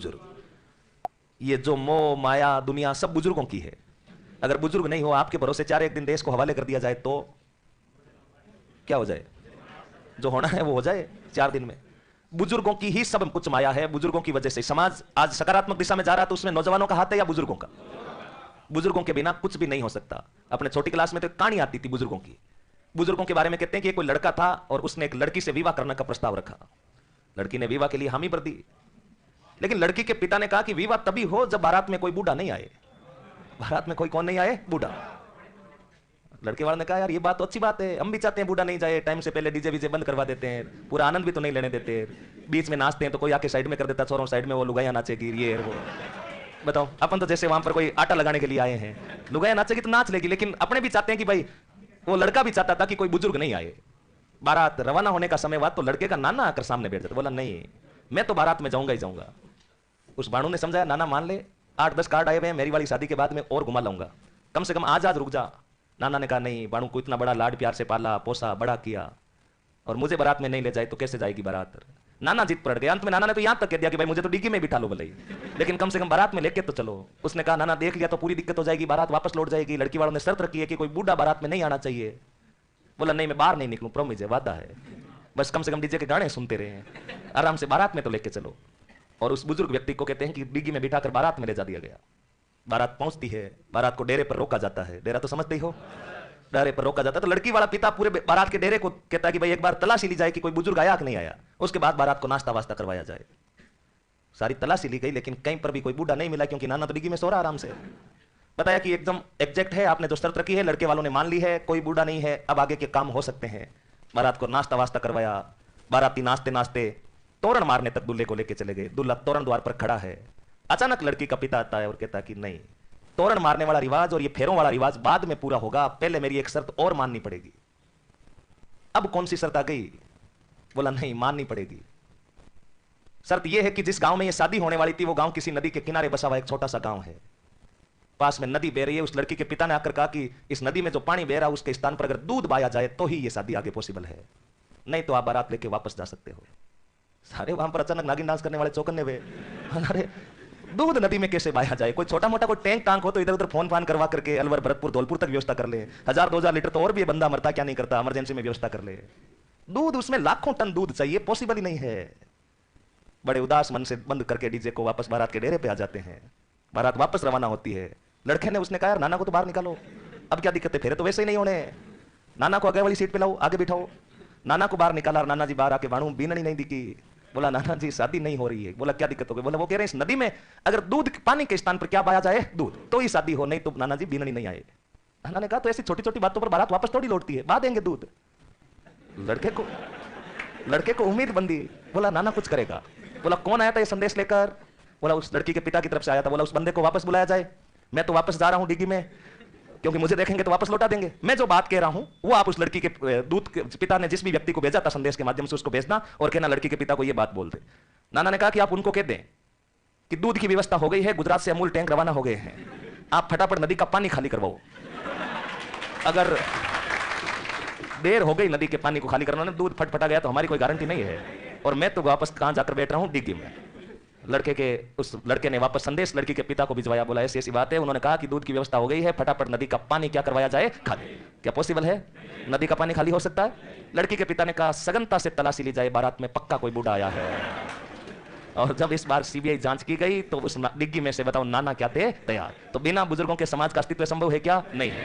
बुजुर्ग, ये जो मोह माया दुनिया सब बुजुर्गों की है। अगर बुजुर्ग नहीं हो, आपके भरोसे चार एक दिन देश को हवाले कर दिया जाए तो क्या हो जाए? जो होना है वो हो जाए 4 दिन में। बुजुर्गों की ही सब कुछ माया है, बुजुर्गों की वजह से समाज आज सकारात्मक दिशा में जा रहा है, तो उसमें नौजवानों का हाथ है या बुजुर्गों का? बुजुर्गों के बिना कुछ भी नहीं हो सकता। अपने छोटी क्लास में तो कहानी आती थी बुजुर्गों की। बुजुर्गों के बारे में कहते हैं कि कोई लड़का था और उसने एक लड़की से विवाह करने का प्रस्ताव रखा। लड़की ने विवाह के लिए हामी भर दी, लेकिन लड़की के पिता ने कहा कि विवाह तभी हो जब बारात में कोई बूढ़ा नहीं आए। बारात में कोई कौन नहीं आए? बूढ़ा। लड़के वाले ने कहा यार ये बात तो अच्छी बात है, हम भी चाहते हैं बूढ़ा नहीं जाए, टाइम से पहले डीजे वीजे बंद करवा देते हैं, पूरा आनंद भी तो नहीं लेने देते, बीच में नाचते हैं तो कोई आके साइड में कर देता, छोरों साइड में वो लुगाइयां नाचेगी, ये वो। बताओ, अपन तो जैसे वहां पर कोई आटा लगाने के लिए आए हैं, लुगाइयां नाचेगी तो नाच लेगी, लेकिन अपने भी चाहते हैं कि भाई, वो लड़का भी चाहता था कि कोई बुजुर्ग नहीं आए। बारात रवाना होने का समय हुआ तो लड़के का नाना आकर सामने बैठ जाता, बोला नहीं मैं तो बारात में जाऊंगा ही जाऊंगा। उस बाणु ने समझाया नाना मान ले, 8-10 कार्ड आए हुए हैं, मेरी वाली शादी के बाद में और घुमा लाऊंगा, कम से कम आज रुक जा। नाना ने कहा नहीं, बाणु को इतना बड़ा लाड प्यार से पाला पोसा बड़ा किया, और मुझे बारात में नहीं ले जाए तो कैसे जाएगी बारात? नाना जीत पड़ गए। अंत में नाना ने तो यहां तक कह दिया कि भाई मुझे तो डिग्गी में बिठा लो भले ही, लेकिन कम से कम बारात में लेके तो चलो। उसने कहा नाना देख लिया तो पूरी दिक्कत हो जाएगी, बारात वापस लौट जाएगी। लड़की वालों ने शर्त रखी है कि कोई बूढ़ा बारात में नहीं आना चाहिए। बोला नहीं मैं बाहर नहीं निकलूं, प्रॉमिस है, वादा है, बस कम से कम डीजे के गाने सुनते रहे, आराम से बारात में तो लेके चलो। और उस बुजुर्ग व्यक्ति को कहते हैं कि डिग्गी में बिठाकर बारात में ले जा दिया गया। बारात पहुंचती है, बारात को डेरे पर रोका जाता है। डेरा तो समझते ही हो, डेरे पर रोका जाता है। तो लड़की वाला पिता पूरे बारात के डेरे को कहता है कि भाई एक बार तलाशी ली जाए कि कोई बुजुर्ग आया कि नहीं आया, उसके बाद बारात को नाश्ता वास्ता करवाया जाए। सारी तलाशी ली गई, लेकिन कहीं पर भी कोई बूढ़ा नहीं मिला, क्योंकि नाना तो डिग्गी में सो रहा आराम से। बताया कि एकदम एग्जैक्ट है, आपने जो शर्त रखी है लड़के वालों ने मान ली है, कोई बूढ़ा नहीं है, अब आगे के काम हो सकते हैं। बारात को नाश्ता वास्ता करवाया। बाराती नाचते नाचते तोरण मारने तक दूल्हे को लेके चले गए। दूल्हा तोरण द्वार पर खड़ा है। अचानक लड़की का पिता आता है और कहता है कि नहीं, तोरण मारने वाला रिवाज और ये फेरों वाला रिवाज बाद में पूरा होगा, पहले मेरी एक शर्त और माननी पड़ेगी। अब कौन सी शर्त आ गई? बोला नहीं माननी पड़ेगी। शर्त यह है कि जिस गांव में ये शादी होने वाली थी वो गांव किसी नदी के किनारे बसा हुआ एक छोटा सा गांव है। पास में नदी बह रही है। उस लड़की के पिता ने आकर कहा कि इस नदी में जो पानी बह रहा है उसके स्थान पर अगर दूध बाया जाए तो ही ये शादी आगे पॉसिबल है, नहीं तो आप बारात लेके वापस जा सकते हो। सारे वहां पर अचानक नागिन डांस करने वाले चौकन्ने हुए। अरे दूध नदी में कैसे बाया जाए? कोई छोटा मोटा कोई टैंक टांक हो तो इधर उधर फोन फान करवा करके अलवर भरतपुर धौलपुर तक व्यवस्था कर ले। 1000-2000 लीटर तो और भी बंदा मरता क्या नहीं करता, इमरजेंसी में व्यवस्था कर ले। दूध, उसमें लाखों टन दूध चाहिए, पॉसिबल ही नहीं है। बड़े उदास मन से बंद करके डीजे को वापस बारात के डेरे पे आ जाते हैं। बारात वापस रवाना होती है। लड़के ने उसने कहा यार नाना को तो बाहर निकालो, अब क्या दिक्कत है, फेरे तो वैसे ही नहीं होने। नाना को आगे वाली सीट पे लाओ, आगे बिठाओ। नाना को बाहर निकाला और नाना जी बाहर आके बाणु बीननी नहीं दिखी। बोला नाना जी शादी नहीं हो रही है। बोला क्या दिक्कत हो गई? बोला वो कह रहे हैं इस नदी में अगर दूध पानी के स्थान पर क्या पाया जाए दूध, तो ही शादी हो, नहीं तो नाना जी बीननी नहीं आए। नाना ने कहा तो ऐसी छोटी छोटी बातों पर बारात वापस थोड़ी लौटती है, बहा देंगे दूध। लड़के को उम्मीद बंदी। बोला नाना कुछ करेगा। बोला कौन आया था ये संदेश लेकर? बोला उस लड़की के पिता की तरफ से आया था। बोला उस बंदे को वापस बुलाया जाए, मैं तो वापस जा रहा हूं डिग्गी में, क्योंकि मुझे देखेंगे तो वापस लौटा देंगे। मैं जो बात कह रहा हूं वो आप उस लड़की के दूध के पिता ने जिस भी व्यक्ति को भेजा था संदेश के माध्यम से उसको भेजना और कहना लड़की के पिता को ये बात बोल दे। नाना ने कहा कि आप उनको कह दें कि दूध की व्यवस्था हो गई है, गुजरात से अमूल टैंक रवाना हो गए हैं, आप फटाफट नदी का पानी खाली करवाओ। अगर देर हो गई नदी के पानी को खाली करना, दूध फटफटा गया तो हमारी कोई गारंटी नहीं है, और मैं तो वापस कहां जाकर बैठ रहा हूं डिग्गी में। उस लड़के ने वापस संदेश लड़की के पिता को भिजवाया। बोला ऐसी ऐसी बात है, उन्होंने कहा कि दूध की व्यवस्था हो गई है, फटाफट नदी का पानी क्या करवाया जाए खाली। क्या पॉसिबल है? नदी का पानी खाली हो सकता है? लड़की के पिता ने कहा सघनता से तलाशी ली जाए, बारात में पक्का कोई बूढ़ा आया है। और जब इस बार सीबीआई जांच की गई तो उस डिग्गी में से बताओ नाना क्या थे? तैयार। तो बिना बुजुर्गों के समाज का अस्तित्व संभव है क्या? नहीं है।